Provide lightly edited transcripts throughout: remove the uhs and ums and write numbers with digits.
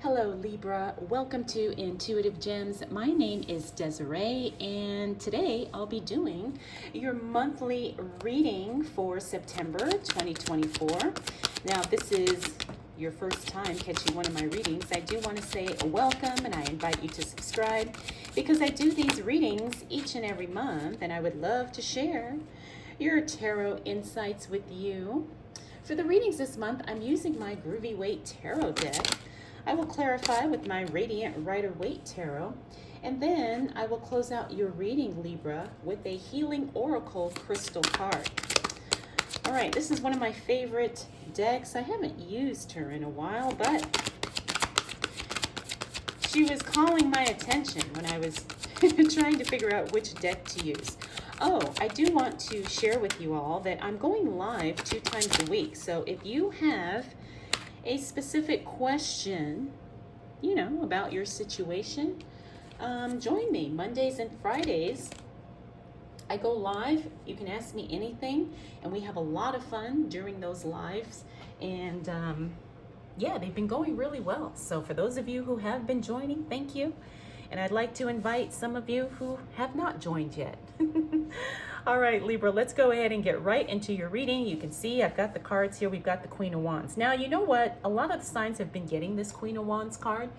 Hello Libra, welcome to Intuitive Gems. My name is Desiree and today I'll be doing your monthly reading for September 2024. Now if this is your first time catching one of my readings, I do want to say welcome and I invite you to subscribe because I do these readings each and every month and I would love to share your tarot insights with you. For the readings this month, I'm using my Groovy Waite tarot deck. I will clarify with my Radiant Rider-Waite tarot, and then I will close out your reading, Libra, with a Healing Oracle crystal card. All right, this is one of my favorite decks. I haven't used her in a while, but she was calling my attention when I was trying to figure out which deck to use. Oh, I do want to share with you all that I'm going live 2 times a week. So if you have a specific question, about your situation, join me Mondays and Fridays. I go live. You can ask me anything, and we have a lot of fun during those lives. And yeah, they've been going really well. So for those of you who have been joining, thank you. And I'd like to invite some of you who have not joined yet. All right, Libra, let's go ahead and get right into your reading. You can see I've got the cards here. We've got the Queen of Wands. Now, you know what? A lot of the signs have been getting this Queen of Wands card.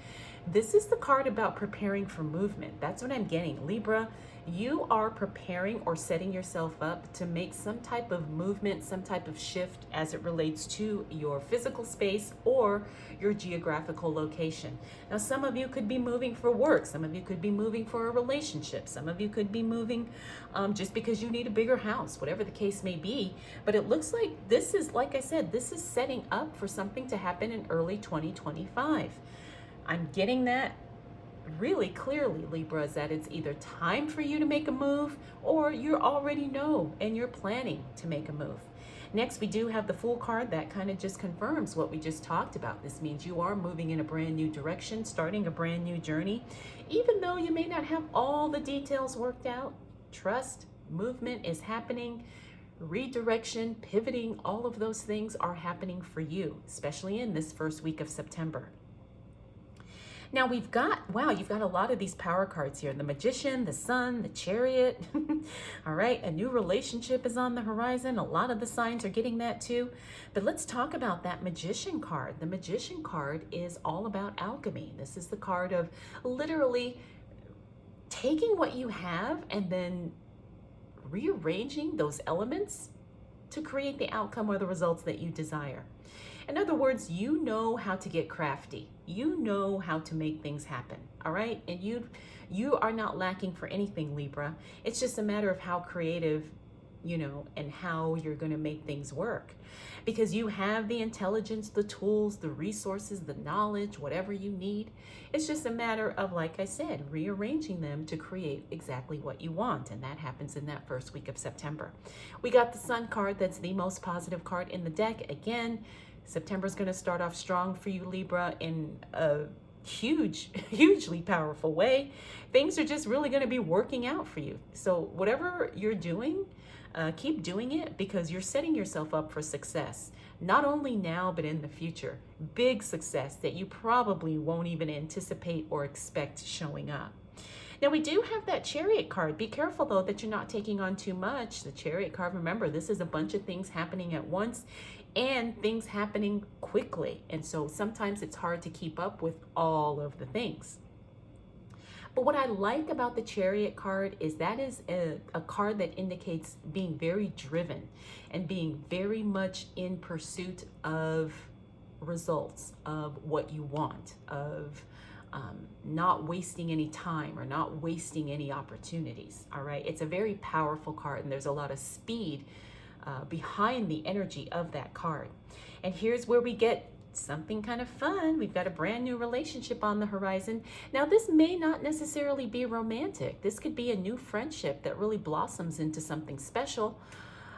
This is the card about preparing for movement. That's what I'm getting. Libra, you are preparing or setting yourself up to make some type of movement, some type of shift as it relates to your physical space or your geographical location. Now, some of you could be moving for work. Some of you could be moving for a relationship. Some of you could be moving just because you need a bigger house, whatever the case may be. But it looks like this is, like I said, this is setting up for something to happen in early 2025. I'm getting that really clearly, Libra, is that it's either time for you to make a move or you already know and you're planning to make a move. Next, we do have the Fool card. That kind of just confirms what we just talked about. This means you are moving in a brand new direction, starting a brand new journey. Even though you may not have all the details worked out, trust, movement is happening. Redirection, pivoting, all of those things are happening for you, especially in this first week of September. Now we've got, wow, you've got a lot of these power cards here. The Magician, the Sun, the Chariot. All right, a new relationship is on the horizon. A lot of the signs are getting that too. But let's talk about that Magician card. The Magician card is all about alchemy. This is the card of literally taking what you have and then rearranging those elements to create the outcome or the results that you desire. In other words, you know how to get crafty. You know how to make things happen, all right? And you are not lacking for anything, Libra. It's just a matter of how creative, and how you're going to make things work. Because you have the intelligence, the tools, the resources, the knowledge, whatever you need. It's just a matter of, like I said, rearranging them to create exactly what you want. And that happens in that first week of September. We got the Sun card. That's the most positive card in the deck. Again, September is going to start off strong for you, Libra, in a hugely powerful way. Things are just really going to be working out for you. So whatever you're doing, keep doing it because you're setting yourself up for success, not only now, but in the future. Big success that you probably won't even anticipate or expect showing up. Now, we do have that Chariot card. Be careful, though, that you're not taking on too much. The Chariot card, remember, this is a bunch of things happening at once and things happening quickly. And so sometimes it's hard to keep up with all of the things. But what I like about the Chariot card is that is a card that indicates being very driven and being very much in pursuit of results, of what you want, of not wasting any time or not wasting any opportunities. All right, it's a very powerful card and there's a lot of speed behind the energy of that card. And here's where we get something kind of fun. We've got a brand new relationship on the horizon. Now, this may not necessarily be romantic. This could be a new friendship that really blossoms into something special.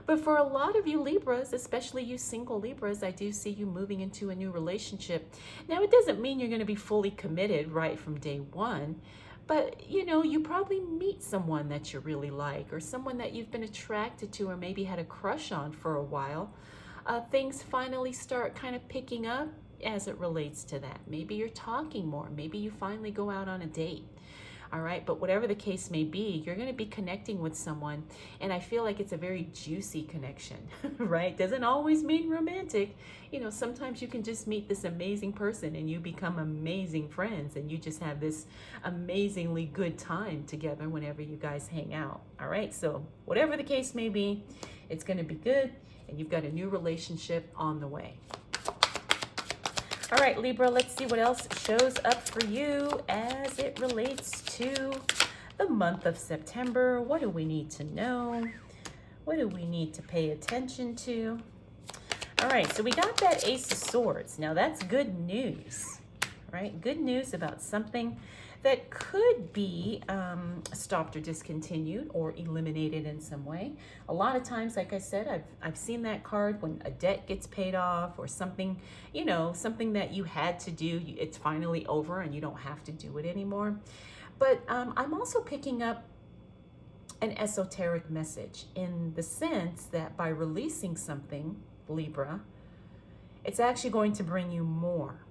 But for a lot of you Libras, especially you single Libras, I do see you moving into a new relationship. Now, it doesn't mean you're going to be fully committed right from day one, but you probably meet someone that you really like or someone that you've been attracted to or maybe had a crush on for a while. Things finally start kind of picking up as it relates to that. Maybe you're talking more. Maybe you finally go out on a date. All right, but whatever the case may be, you're going to be connecting with someone, and I feel like it's a very juicy connection, right? Doesn't always mean romantic. You know, sometimes you can just meet this amazing person and you become amazing friends, and you just have this amazingly good time together whenever you guys hang out. All right, so whatever the case may be, it's going to be good, and you've got a new relationship on the way. All right, Libra, let's see what else shows up for you as it relates to the month of September. What do we need to know? What do we need to pay attention to? All right, so we got that Ace of Swords. Now that's good news, right? Good news about something that could be stopped or discontinued or eliminated in some way. A lot of times, like I said, I've seen that card when a debt gets paid off or something, you know, something that you had to do, it's finally over and you don't have to do it anymore. But I'm also picking up an esoteric message in the sense that by releasing something, Libra, it's actually going to bring you more.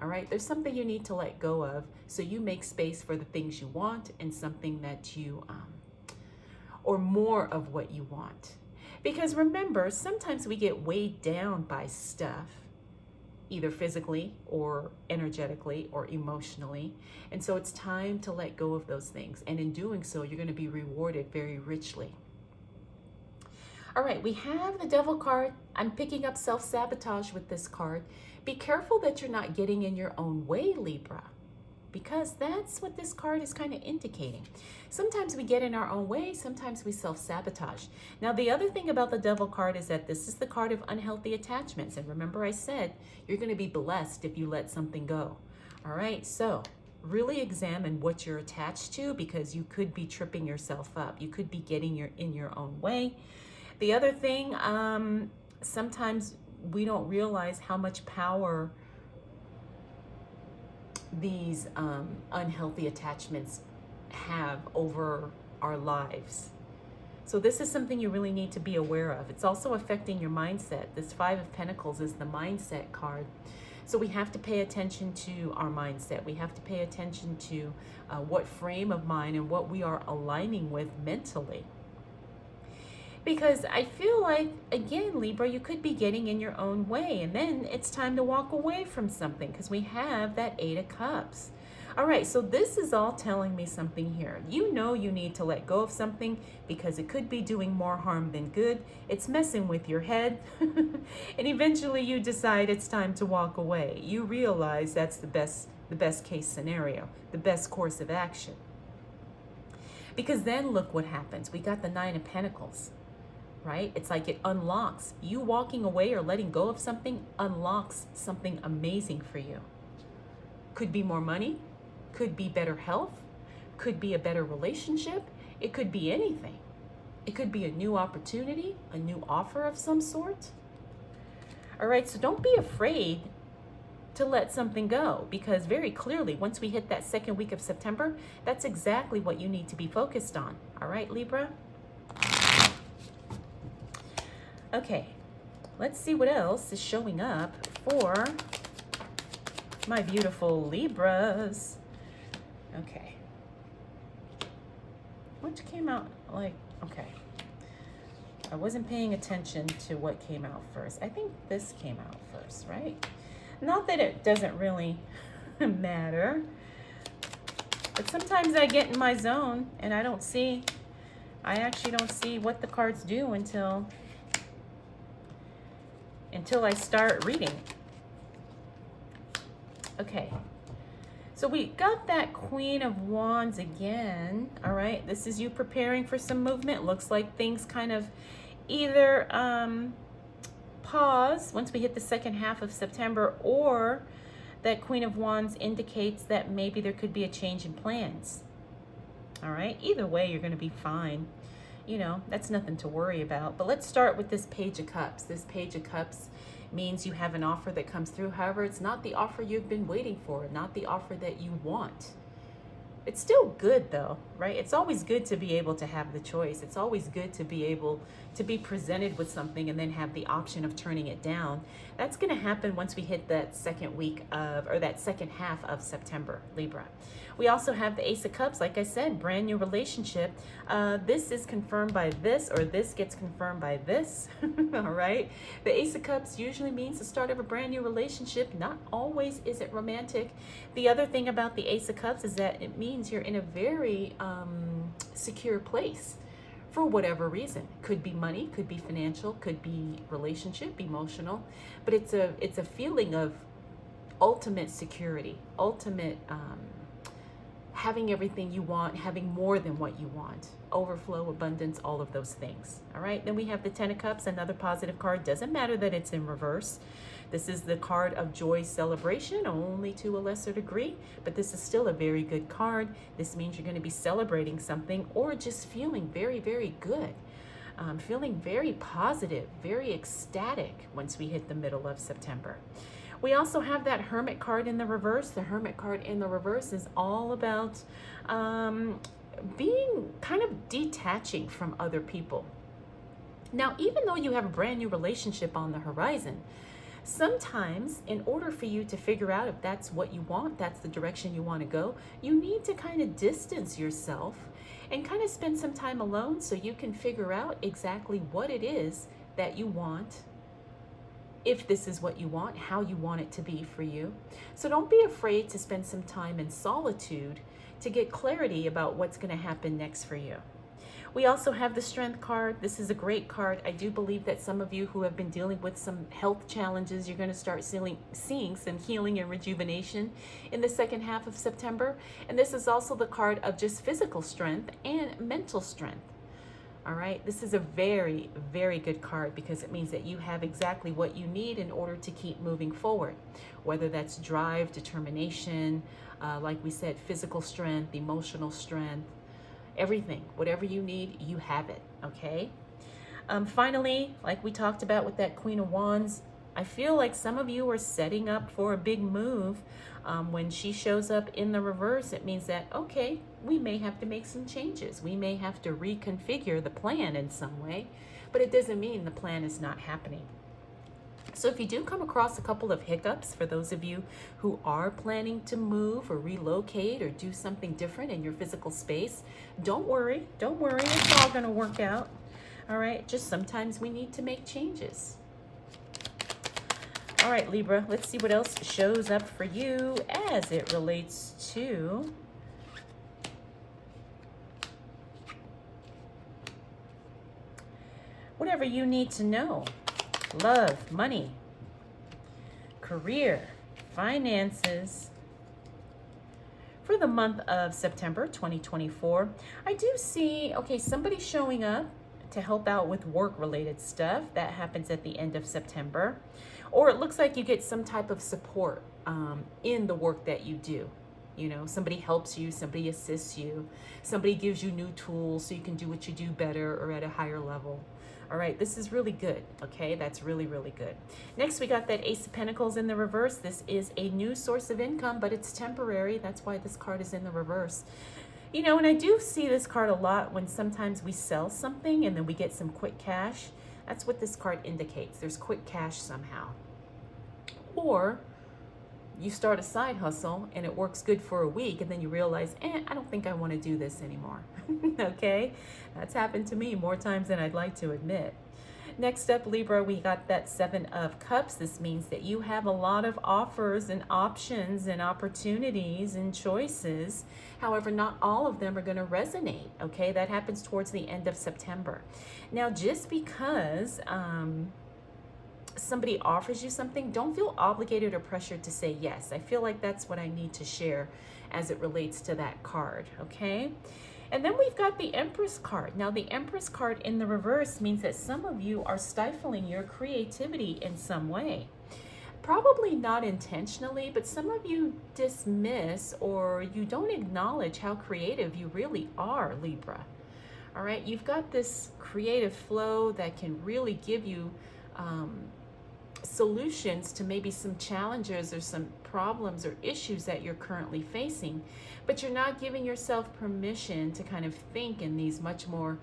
All right, there's something you need to let go of so you make space for the things you want and something that you, or more of what you want. Because remember, sometimes we get weighed down by stuff, either physically or energetically or emotionally. And so it's time to let go of those things. And in doing so, you're going to be rewarded very richly. All right, we have the Devil card. I'm picking up self-sabotage with this card. Be careful that you're not getting in your own way, Libra, because that's what this card is kind of indicating. Sometimes we get in our own way, sometimes we self-sabotage. Now, the other thing about the Devil card is that this is the card of unhealthy attachments. And remember I said, you're going to be blessed if you let something go. All right, so really examine what you're attached to, because you could be tripping yourself up. You could be getting in your own way. The other thing, sometimes we don't realize how much power these unhealthy attachments have over our lives. So this is something you really need to be aware of. It's also affecting your mindset. This Five of Pentacles is the mindset card. So we have to pay attention to our mindset. We have to pay attention to what frame of mind and what we are aligning with mentally. Because I feel like, again, Libra, you could be getting in your own way, and then it's time to walk away from something, because we have that Eight of Cups. All right, so this is all telling me something here. You know you need to let go of something because it could be doing more harm than good. It's messing with your head, and eventually you decide it's time to walk away. You realize that's the best case scenario, the best course of action. Because then look what happens. We got the Nine of Pentacles. Right? It's like it unlocks. You walking away or letting go of something unlocks something amazing for you. Could be more money, could be better health, could be a better relationship. It could be anything. It could be a new opportunity, a new offer of some sort. All right, so don't be afraid to let something go, because very clearly, once we hit that second week of September, that's exactly what you need to be focused on. All right, Libra? Okay, let's see what else is showing up for my beautiful Libras. Okay. Which came out like, okay. I wasn't paying attention to what came out first. I think this came out first, right? Not that it doesn't really matter, but sometimes I get in my zone and I actually don't see what the cards do until I start reading. Okay, so we got that Queen of Wands again. All right, this is you preparing for some movement. Looks like things kind of either pause once we hit the second half of September, or that Queen of Wands indicates that maybe there could be a change in plans. All right, either way, you're going to be fine. You know, that's nothing to worry about. But let's start with this Page of Cups. This Page of Cups means you have an offer that comes through. However, it's not the offer you've been waiting for, not the offer that you want. It's still good though, right? It's always good to be able to have the choice. It's always good to be able to be presented with something and then have the option of turning it down. That's going to happen once we hit that second week of, or that second half of September, Libra. We also have the Ace of Cups. Like I said, brand new relationship. This is confirmed by this, or this gets confirmed by this. All right. The Ace of Cups usually means the start of a brand new relationship. Not always is it romantic. The other thing about the Ace of Cups is that it means you're in a very secure place for whatever reason. Could be money, could be financial, could be relationship, emotional, but it's a feeling of ultimate security, ultimate having everything you want, having more than what you want, overflow, abundance, all of those things. All right, then we have the Ten of Cups, another positive card. Doesn't matter that it's in reverse. This is the card of joy, celebration, only to a lesser degree, but this is still a very good card. This means you're going to be celebrating something or just feeling very, very good. Feeling very positive, very ecstatic once we hit the middle of September. We also have that Hermit card in the reverse. The Hermit card in the reverse is all about being kind of detaching from other people. Now, even though you have a brand new relationship on the horizon, sometimes in order for you to figure out if that's what you want, that's the direction you want to go, you need to kind of distance yourself and kind of spend some time alone so you can figure out exactly what it is that you want, if this is what you want, how you want it to be for you. So don't be afraid to spend some time in solitude to get clarity about what's going to happen next for you. We also have the Strength card. This is a great card. I do believe that some of you who have been dealing with some health challenges, you're going to start seeing some healing and rejuvenation in the second half of September. And this is also the card of just physical strength and mental strength. All right, this is a very, very good card because it means that you have exactly what you need in order to keep moving forward, whether that's drive, determination, like we said, physical strength, emotional strength, everything, whatever you need, you have it, okay? Finally, like we talked about with that Queen of Wands, I feel like some of you are setting up for a big move. When she shows up in the reverse, it means that, okay, we may have to make some changes. We may have to reconfigure the plan in some way, but it doesn't mean the plan is not happening. So if you do come across a couple of hiccups, for those of you who are planning to move or relocate or do something different in your physical space, don't worry, it's all gonna work out. All right, just sometimes we need to make changes. All right, Libra, let's see what else shows up for you as it relates to whatever you need to know. Love, money, career, finances. For the month of September 2024, I do see, okay, somebody showing up to help out with work-related stuff. That happens at the end of September. Or it looks like you get some type of support in the work that you do. You know, somebody helps you, somebody assists you, somebody gives you new tools so you can do what you do better or at a higher level. All right, this is really good, okay? That's really, really good. Next, we got that Ace of Pentacles in the reverse. This is a new source of income, but it's temporary. That's why this card is in the reverse. You know, and I do see this card a lot when sometimes we sell something and then we get some quick cash. That's what this card indicates. There's quick cash somehow. Or you start a side hustle and it works good for a week and then you realize, I don't think I want to do this anymore. Okay? That's happened to me more times than I'd like to admit. Next up, Libra, we got that Seven of Cups. This means that you have a lot of offers and options and opportunities and choices. However, not all of them are going to resonate, okay? That happens towards the end of September. Now, just because somebody offers you something, don't feel obligated or pressured to say yes. I feel like that's what I need to share as it relates to that card, okay? And then we've got the Empress card. Now, the Empress card in the reverse means that some of you are stifling your creativity in some way. Probably not intentionally, but some of you dismiss or you don't acknowledge how creative you really are, Libra. All right, you've got this creative flow that can really give you solutions to maybe some challenges or some problems or issues that you're currently facing, but you're not giving yourself permission to kind of think in these much more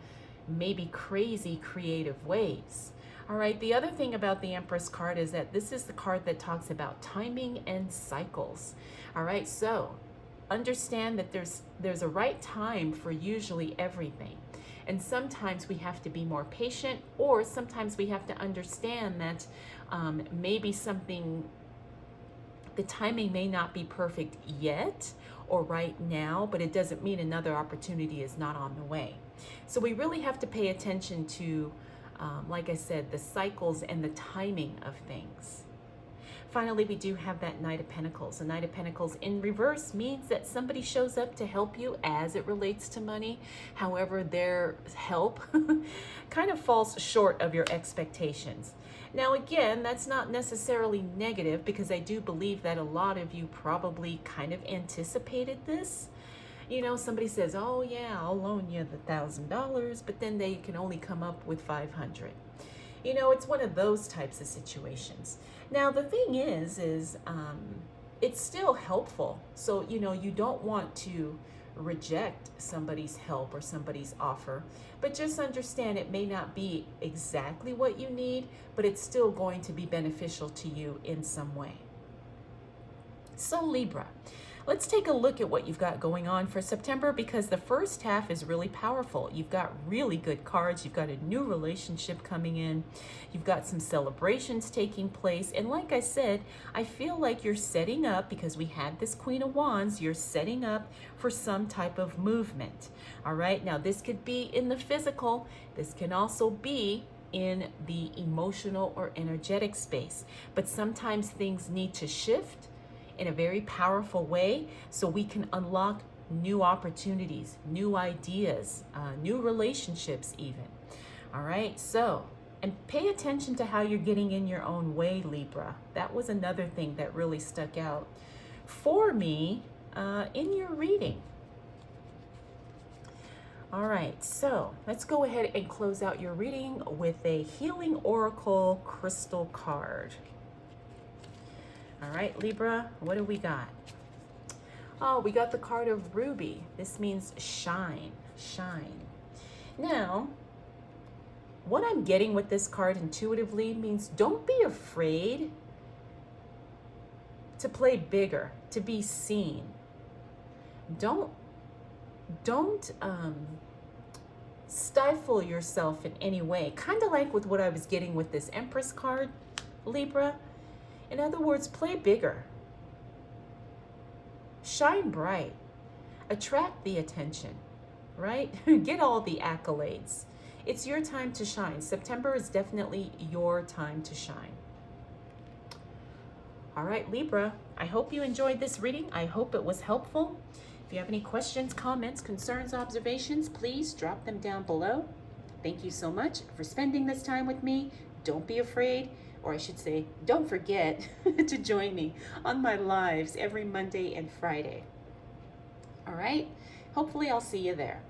maybe crazy creative ways. All right, the other thing about the Empress card is that this is the card that talks about timing and cycles. All right, so understand that there's a right time for usually everything. And sometimes we have to be more patient, or sometimes we have to understand that maybe something, the timing may not be perfect yet or right now, but it doesn't mean another opportunity is not on the way. So we really have to pay attention to, like I said, the cycles and the timing of things. Finally, we do have that Knight of Pentacles. The Knight of Pentacles in reverse means that somebody shows up to help you as it relates to money. However, their help kind of falls short of your expectations. Now, again, that's not necessarily negative, because I do believe that a lot of you probably kind of anticipated this. You know, somebody says, oh yeah, I'll loan you the $1,000, but then they can only come up with 500. You know, it's one of those types of situations. Now, the thing is it's still helpful. So, you know, you don't want to reject somebody's help or somebody's offer, but just understand it may not be exactly what you need, but it's still going to be beneficial to you in some way. So Libra, let's take a look at what you've got going on for September, because the first half is really powerful. You've got really good cards. You've got a new relationship coming in. You've got some celebrations taking place. And like I said, I feel like you're setting up, because we had this Queen of Wands, you're setting up for some type of movement. All right. Now, this could be in the physical. This can also be in the emotional or energetic space. But sometimes things need to shift in a very powerful way so we can unlock new opportunities, new ideas, new relationships even. All right, so, and pay attention to how you're getting in your own way, Libra. That was another thing that really stuck out for me in your reading. All right, so let's go ahead and close out your reading with a Healing Oracle crystal card. All right, Libra, what do we got? Oh, we got the card of Ruby. This means shine, shine. Now, what I'm getting with this card intuitively means don't be afraid to play bigger, to be seen. Don't stifle yourself in any way. Kind of like with what I was getting with this Empress card, Libra. In other words, play bigger. Shine bright. Attract the attention, right? Get all the accolades. It's your time to shine. September is definitely your time to shine. All right, Libra, I hope you enjoyed this reading. I hope it was helpful. If you have any questions, comments, concerns, observations, please drop them down below. Thank you so much for spending this time with me. Don't be afraid, or I should say, don't forget to join me on my lives every Monday and Friday. All right? Hopefully I'll see you there.